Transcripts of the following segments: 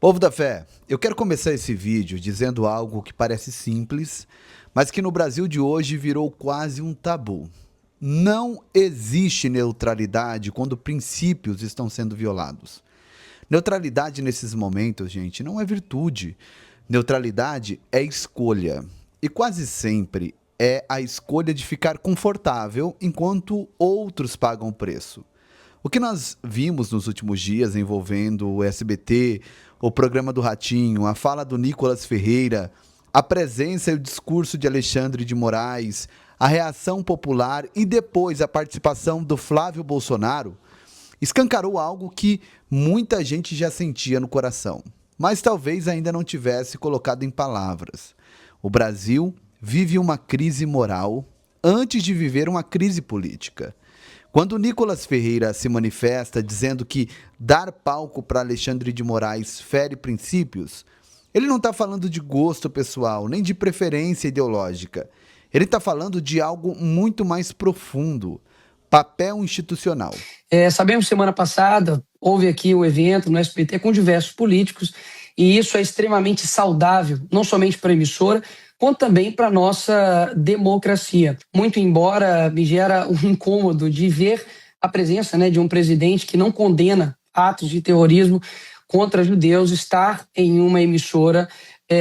Povo da fé, eu quero começar esse vídeo dizendo algo que parece simples, mas que no Brasil de hoje virou quase um tabu. Não existe neutralidade quando princípios estão sendo violados. Neutralidade nesses momentos, gente, não é virtude. Neutralidade é escolha. E quase sempre é a escolha de ficar confortável enquanto outros pagam o preço. O que nós vimos nos últimos dias envolvendo o SBT, o programa do Ratinho, a fala do Nicolas Ferreira, a presença e o discurso de Alexandre de Moraes, a reação popular e depois a participação do Flávio Bolsonaro, escancarou algo que muita gente já sentia no coração, mas talvez ainda não tivesse colocado em palavras. O Brasil vive uma crise moral antes de viver uma crise política. Quando o Nicolas Ferreira se manifesta dizendo que dar palco para Alexandre de Moraes fere princípios, ele não está falando de gosto pessoal, nem de preferência ideológica. Ele está falando de algo muito mais profundo, papel institucional. Sabemos que semana passada houve aqui o evento no SBT com diversos políticos e isso é extremamente saudável, não somente para a emissora, quanto também para a nossa democracia. Muito embora me gera um incômodo de ver a presença de um presidente que não condena atos de terrorismo contra judeus estar em uma emissora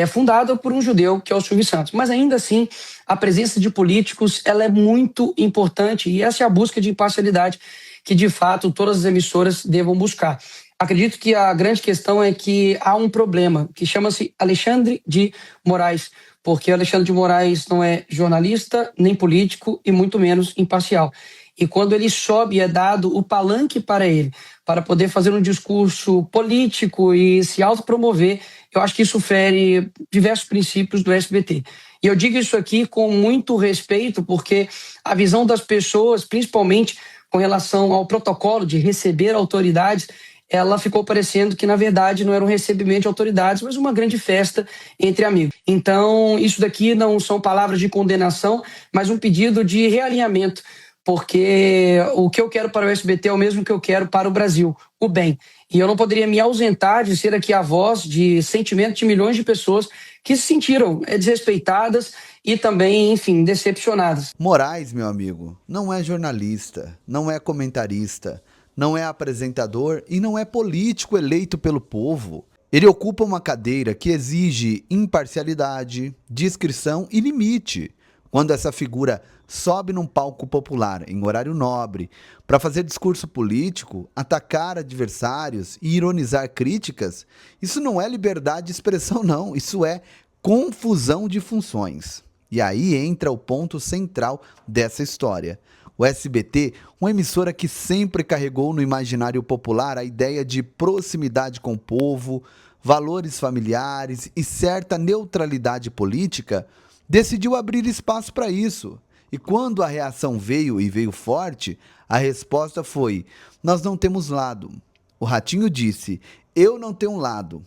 fundada por um judeu, que é o Silvio Santos. Mas ainda assim, a presença de políticos ela é muito importante e essa é a busca de imparcialidade que, de fato, todas as emissoras devam buscar. Acredito que a grande questão é que há um problema que chama-se Alexandre de Moraes, porque Alexandre de Moraes não é jornalista, nem político e muito menos imparcial. E quando ele sobe, é dado o palanque para ele, para poder fazer um discurso político e se autopromover, eu acho que isso fere diversos princípios do SBT. E eu digo isso aqui com muito respeito, porque a visão das pessoas, principalmente com relação ao protocolo de receber autoridades, ela ficou parecendo que, na verdade, não era um recebimento de autoridades, mas uma grande festa entre amigos. Então, isso daqui não são palavras de condenação, mas um pedido de realinhamento, porque o que eu quero para o SBT é o mesmo que eu quero para o Brasil, o bem. E eu não poderia me ausentar de ser aqui a voz de sentimento de milhões de pessoas que se sentiram desrespeitadas e também, enfim, decepcionadas. Moraes, meu amigo, não é jornalista, não é comentarista, não é apresentador e não é político eleito pelo povo. Ele ocupa uma cadeira que exige imparcialidade, discrição e limite. Quando essa figura sobe num palco popular em horário nobre para fazer discurso político, atacar adversários e ironizar críticas, isso não é liberdade de expressão não, isso é confusão de funções. E aí entra o ponto central dessa história. O SBT, uma emissora que sempre carregou no imaginário popular a ideia de proximidade com o povo, valores familiares e certa neutralidade política, decidiu abrir espaço para isso. E quando a reação veio e veio forte, a resposta foi: nós não temos lado. O Ratinho disse: eu não tenho um lado.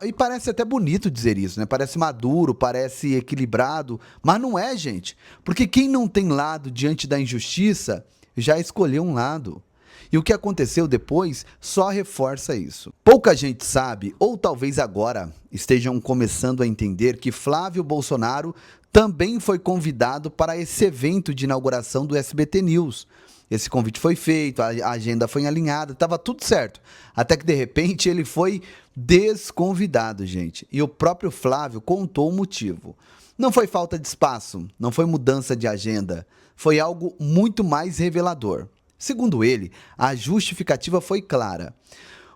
E parece até bonito dizer isso, né? Parece maduro, parece equilibrado, mas não é, gente. Porque quem não tem lado diante da injustiça já escolheu um lado. E o que aconteceu depois só reforça isso. Pouca gente sabe, ou talvez agora estejam começando a entender, que Flávio Bolsonaro também foi convidado para esse evento de inauguração do SBT News. Esse convite foi feito, a agenda foi alinhada, estava tudo certo. Até que, de repente, ele foi desconvidado, gente. E o próprio Flávio contou o motivo. Não foi falta de espaço, não foi mudança de agenda. Foi algo muito mais revelador. Segundo ele, a justificativa foi clara.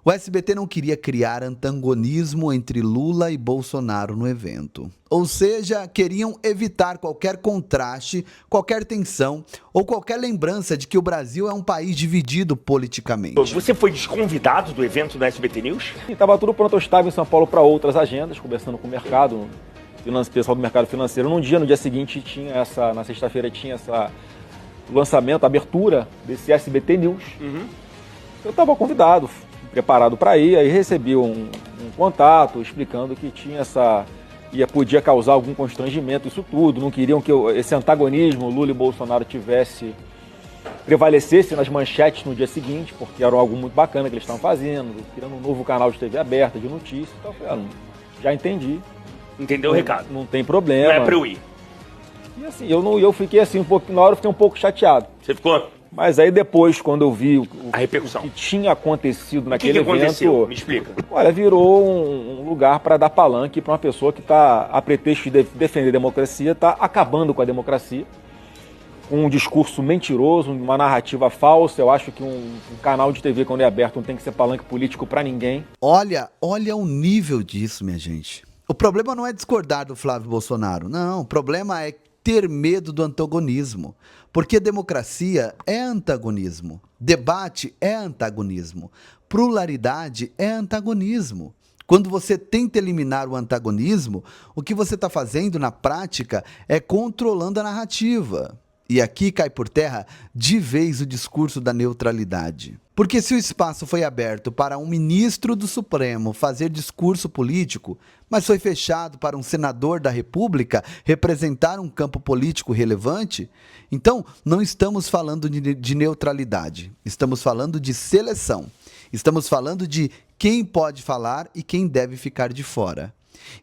O SBT não queria criar antagonismo entre Lula e Bolsonaro no evento. Ou seja, queriam evitar qualquer contraste, qualquer tensão ou qualquer lembrança de que o Brasil é um país dividido politicamente. Você foi desconvidado do evento da SBT News? Estava tudo pronto, eu estava em São Paulo para outras agendas, conversando com o mercado, pessoal do mercado financeiro. No dia seguinte, na sexta-feira, tinha o lançamento, a abertura desse SBT News. Eu estava convidado, preparado para ir, aí recebi um contato explicando que tinha podia causar algum constrangimento, isso tudo, não queriam que esse antagonismo Lula e Bolsonaro tivesse prevalecesse nas manchetes no dia seguinte, porque era algo muito bacana que eles estavam fazendo, criando um novo canal de TV aberta, de notícias. Então eu falei, já entendi. Entendeu o recado? Não tem problema. Não é pra eu ir. E assim, eu fiquei assim, na hora eu fiquei um pouco chateado. Você ficou? Mas aí depois, quando eu vi A repercussão. o que tinha acontecido naquele evento... aconteceu? Me explica. Olha, virou um lugar para dar palanque para uma pessoa que está, a pretexto de defender a democracia, está acabando com a democracia. Um discurso mentiroso, uma narrativa falsa. Eu acho que um canal de TV, quando é aberto, não tem que ser palanque político para ninguém. Olha o nível disso, minha gente. O problema não é discordar do Flávio Bolsonaro. Não, o problema é ter medo do antagonismo. Porque democracia é antagonismo. Debate é antagonismo. Pluralidade é antagonismo. Quando você tenta eliminar o antagonismo, o que você está fazendo na prática é controlando a narrativa. E aqui cai por terra de vez o discurso da neutralidade. Porque se o espaço foi aberto para um ministro do Supremo fazer discurso político, mas foi fechado para um senador da República representar um campo político relevante, então não estamos falando de neutralidade, estamos falando de seleção. Estamos falando de quem pode falar e quem deve ficar de fora.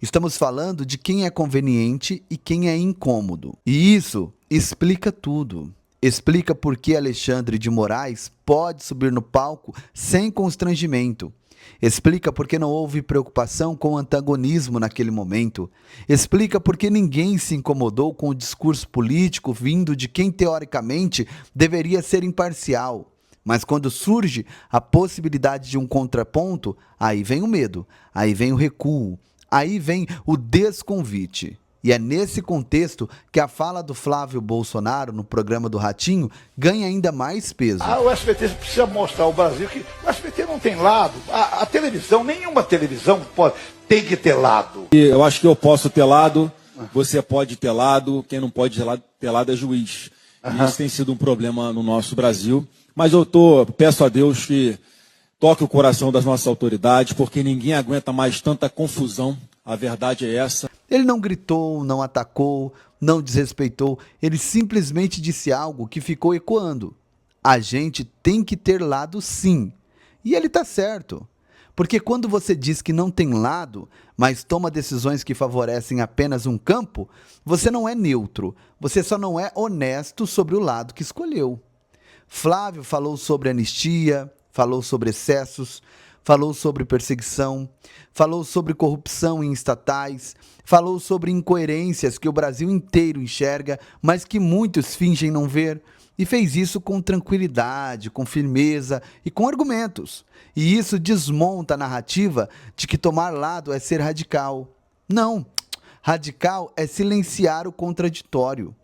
Estamos falando de quem é conveniente e quem é incômodo. E isso explica tudo. Explica por que Alexandre de Moraes pode subir no palco sem constrangimento. Explica por que não houve preocupação com o antagonismo naquele momento. Explica por que ninguém se incomodou com o discurso político vindo de quem teoricamente deveria ser imparcial. Mas quando surge a possibilidade de um contraponto, aí vem o medo, aí vem o recuo, aí vem o desconvite. E é nesse contexto que a fala do Flávio Bolsonaro no programa do Ratinho ganha ainda mais peso. O SBT precisa mostrar ao Brasil que o SBT não tem lado. A televisão, nenhuma televisão tem que ter lado. Eu acho que eu posso ter lado, você pode ter lado, quem não pode ter lado é juiz. E isso tem sido um problema no nosso Brasil. Mas peço a Deus que toque o coração das nossas autoridades, porque ninguém aguenta mais tanta confusão. A verdade é essa. Ele não gritou, não atacou, não desrespeitou. Ele simplesmente disse algo que ficou ecoando. A gente tem que ter lado sim. E ele está certo. Porque quando você diz que não tem lado, mas toma decisões que favorecem apenas um campo, você não é neutro. Você só não é honesto sobre o lado que escolheu. Flávio falou sobre anistia, falou sobre excessos, falou sobre perseguição, falou sobre corrupção em estatais, falou sobre incoerências que o Brasil inteiro enxerga, mas que muitos fingem não ver, e fez isso com tranquilidade, com firmeza e com argumentos. E isso desmonta a narrativa de que tomar lado é ser radical. Não, radical é silenciar o contraditório.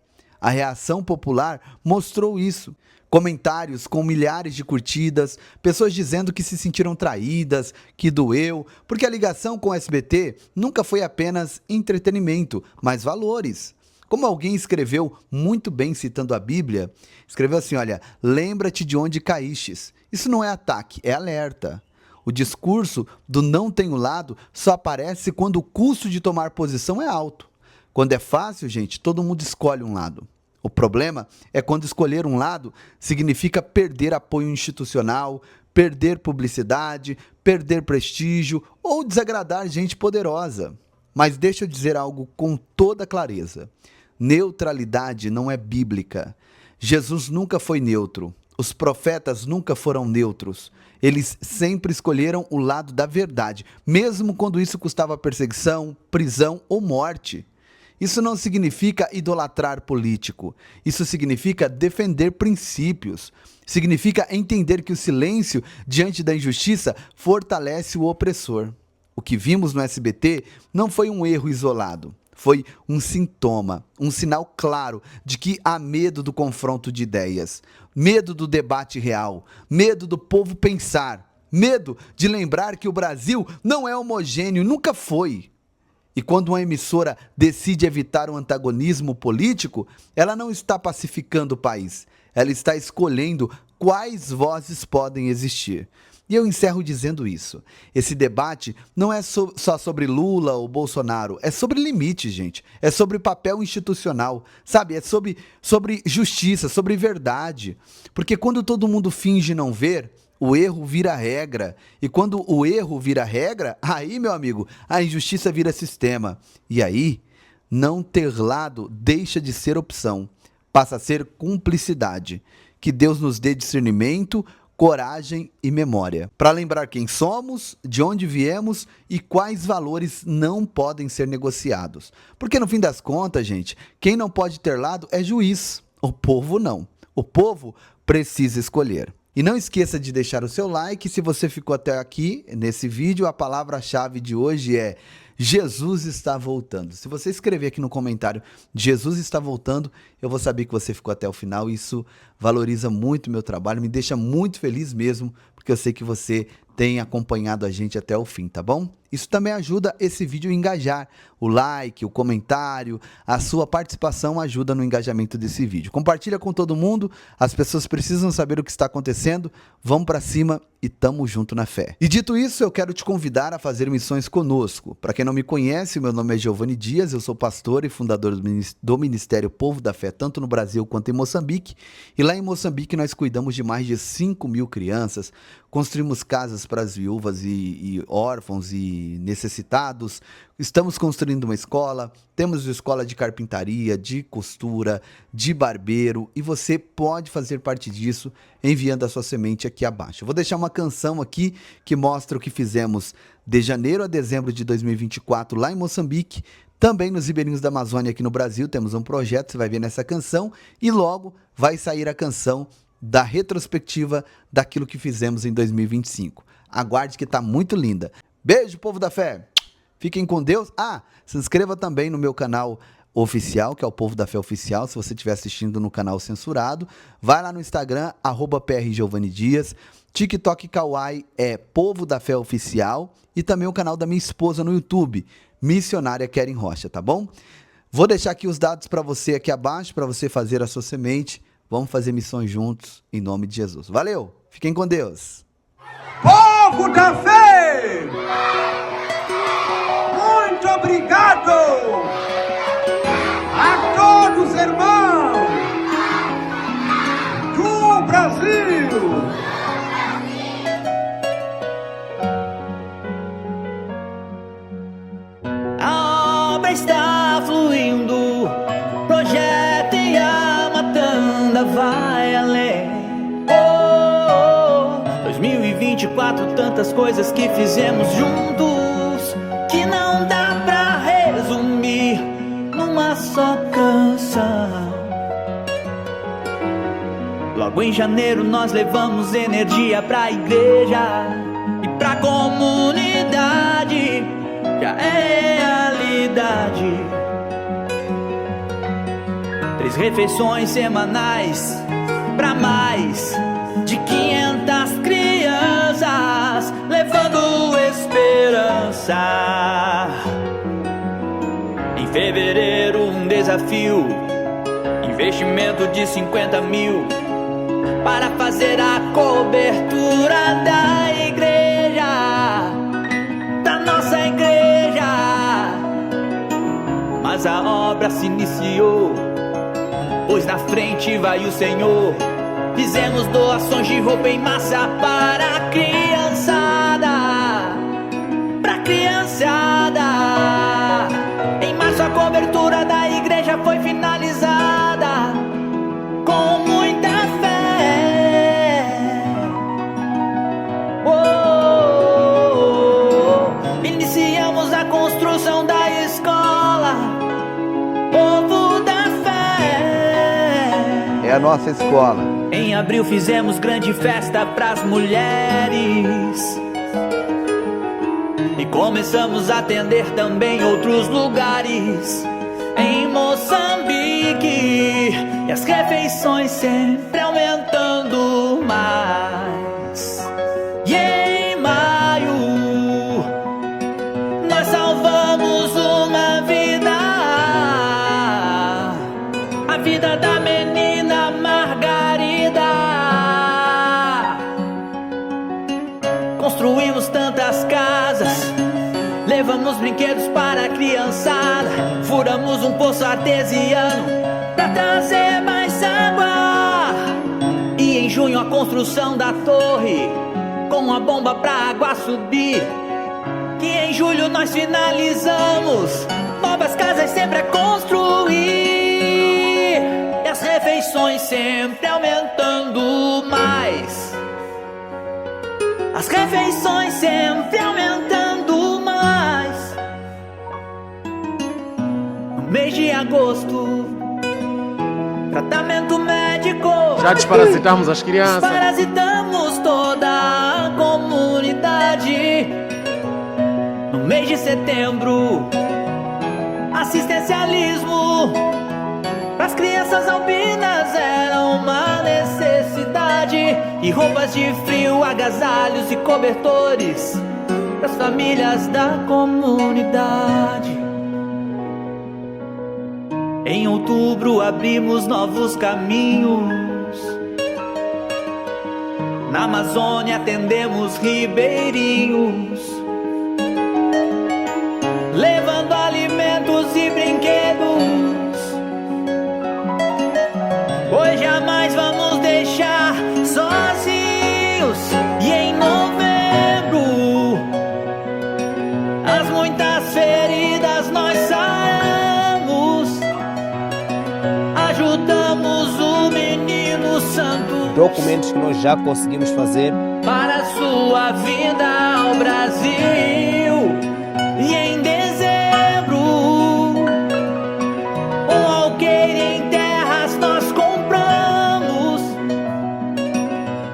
A reação popular mostrou isso. Comentários com milhares de curtidas, pessoas dizendo que se sentiram traídas, que doeu, porque a ligação com o SBT nunca foi apenas entretenimento, mas valores. Como alguém escreveu muito bem citando a Bíblia, escreveu assim, olha, lembra-te de onde caístes. Isso não é ataque, é alerta. O discurso do não tenho lado só aparece quando o custo de tomar posição é alto. Quando é fácil, gente, todo mundo escolhe um lado. O problema é quando escolher um lado significa perder apoio institucional, perder publicidade, perder prestígio ou desagradar gente poderosa. Mas deixa eu dizer algo com toda clareza. Neutralidade não é bíblica. Jesus nunca foi neutro. Os profetas nunca foram neutros. Eles sempre escolheram o lado da verdade, mesmo quando isso custava perseguição, prisão ou morte. Isso não significa idolatrar político. Isso significa defender princípios. Significa entender que o silêncio diante da injustiça fortalece o opressor. O que vimos no SBT não foi um erro isolado. Foi um sintoma, um sinal claro de que há medo do confronto de ideias, medo do debate real, medo do povo pensar, medo de lembrar que o Brasil não é homogêneo, nunca foi. E quando uma emissora decide evitar o antagonismo político, ela não está pacificando o país. Ela está escolhendo quais vozes podem existir. E eu encerro dizendo isso. Esse debate não é só sobre Lula ou Bolsonaro, é sobre limites, gente. É sobre papel institucional, sabe? É sobre justiça, sobre verdade. Porque quando todo mundo finge não ver, o erro vira regra. E quando o erro vira regra, aí, meu amigo, a injustiça vira sistema. E aí, não ter lado deixa de ser opção, passa a ser cumplicidade. Que Deus nos dê discernimento, coragem e memória, para lembrar quem somos, de onde viemos e quais valores não podem ser negociados. Porque no fim das contas, gente, quem não pode ter lado é juiz, o povo não. O povo precisa escolher. E não esqueça de deixar o seu like. Se você ficou até aqui nesse vídeo, a palavra-chave de hoje é Jesus está voltando. Se você escrever aqui no comentário Jesus está voltando, eu vou saber que você ficou até o final. Isso valoriza muito o meu trabalho, me deixa muito feliz mesmo, porque eu sei que você tem acompanhado a gente até o fim, tá bom? Isso também ajuda esse vídeo a engajar. O like, o comentário, a sua participação ajuda no engajamento desse vídeo. Compartilha com todo mundo, as pessoas precisam saber o que está acontecendo. Vamos pra cima e tamo junto na fé. E dito isso, eu quero te convidar a fazer missões conosco. Para quem não me conhece, meu nome é Giovanni Dias, eu sou pastor e fundador do Ministério Povo da Fé, tanto no Brasil quanto em Moçambique. E lá em Moçambique nós cuidamos de mais de 5.000 crianças, construímos casas para as viúvas e órfãos e necessitados, estamos construindo uma escola, temos escola de carpintaria, de costura, de barbeiro, e você pode fazer parte disso enviando a sua semente aqui abaixo. Eu vou deixar uma canção aqui que mostra o que fizemos de janeiro a dezembro de 2024 lá em Moçambique. Também nos ribeirinhos da Amazônia aqui no Brasil temos um projeto, você vai ver nessa canção, e logo vai sair a canção da retrospectiva daquilo que fizemos em 2025. Aguarde que tá muito linda. Beijo, povo da fé. Fiquem com Deus. Se inscreva também no meu canal oficial, que é o Povo da Fé Oficial, se você estiver assistindo no canal censurado. Vai lá no Instagram, @PRGiovaniDias. TikTok Kawaii é Povo da Fé Oficial. E também o canal da minha esposa no YouTube, Missionária Keren Rocha, tá bom? Vou deixar aqui os dados para você aqui abaixo, para você fazer a sua semente. Vamos fazer missões juntos, em nome de Jesus. Valeu! Fiquem com Deus! Povo da fé! Muito obrigado a todos, irmãos do Brasil! A obra está fluindo, projeto e a matanda vai além. 2024, tantas coisas que fizemos juntos, que não dá pra resumir numa só canção. Logo em janeiro nós levamos energia pra igreja e pra comunidade, já é realidade. 3 refeições semanais pra mais de 500 crianças, levando esperança. Em fevereiro um desafio, investimento de 50 mil, para fazer a cobertura da igreja, da nossa igreja. Mas a obra se iniciou, pois na frente vai o Senhor. Fizemos doações de roupa em massa para a criançada, pra criançada. Em março a cobertura da igreja foi finalizada com muita fé. Iniciamos a construção da escola Povo da Fé. É a nossa escola. Em abril fizemos grande festa pras mulheres e começamos a atender também outros lugares. Em Moçambique, e as refeições sempre aumentando mais. E em maio nós salvamos uma vida, a vida da menina Margarida. levamos brinquedos para a criançada, furamos um poço artesiano pra trazer mais água. E em junho a construção da torre, com a bomba pra água subir. Que em julho nós finalizamos, novas casas sempre a construir. E as refeições sempre aumentando mais. As refeições sempre aumentando mais. No mês de agosto, tratamento médico. Já desparasitamos as crianças. Desparasitamos toda a comunidade. No mês de setembro, assistencialismo pras crianças albinas era uma necessidade. E roupas de frio, agasalhos e cobertores pras famílias da comunidade. Em outubro abrimos novos caminhos. Na Amazônia atendemos ribeirinhos, levando alimentos e brinquedos. Hoje jamais vamos deixar sozinhos. E em novembro, as muitas feridas nós saramos. Ajudamos o menino santo. Documentos que nós já conseguimos fazer para sua vinda ao Brasil. E em dezembro, um alqueire em terras nós compramos.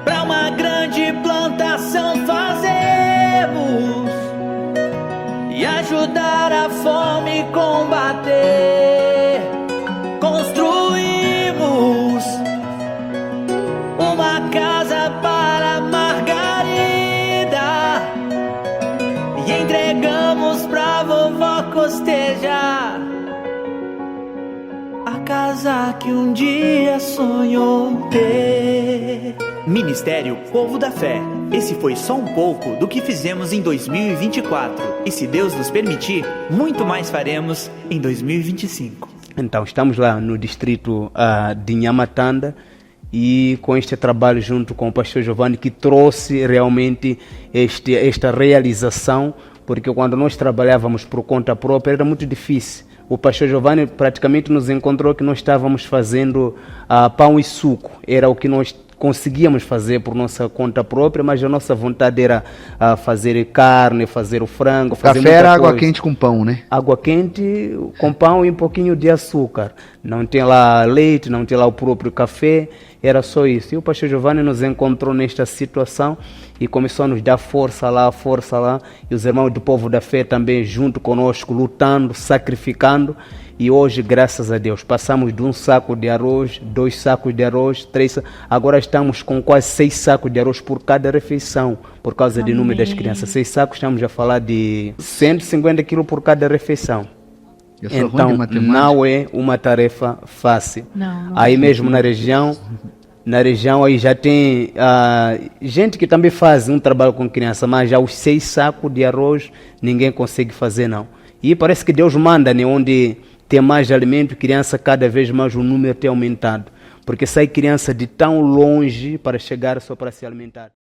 Pra uma grande plantação fazemos. E ajudar a fome combater. Construímos uma casa para Margarida e entregamos pra vovó costejar a casa que um dia sonhou ter. Ministério Povo da Fé. Esse foi só um pouco do que fizemos em 2024. E se Deus nos permitir, muito mais faremos em 2025. Então, estamos lá no distrito de Nhamatanda e com este trabalho junto com o pastor Giovanni, que trouxe realmente esta realização, porque quando nós trabalhávamos por conta própria era muito difícil. O pastor Giovanni praticamente nos encontrou que nós estávamos fazendo pão e suco, era o que nós conseguíamos fazer por nossa conta própria, mas a nossa vontade era fazer carne, fazer o frango, fazer café era água coisa. quente com pão, né? Água quente com pão e um pouquinho de açúcar. Não tem lá leite, não tem lá o próprio café, era só isso. E o pastor Giovanni nos encontrou nesta situação e começou a nos dar força lá. E os irmãos do Povo da Fé também junto conosco, lutando, sacrificando. E hoje, graças a Deus, passamos de 1 saco de arroz, 2 sacos de arroz, 3 sacos. Agora estamos com quase 6 sacos de arroz por cada refeição, por causa do número das crianças. 6 sacos, estamos a falar de 150 quilos por cada refeição. Então, não é uma tarefa fácil. Não aí mesmo na região aí já tem gente que também faz um trabalho com criança, mas já os 6 sacos de arroz ninguém consegue fazer, não. E parece que Deus manda, né, onde tem mais alimento, criança, cada vez mais o número tem aumentado. Porque sai criança de tão longe para chegar só para se alimentar.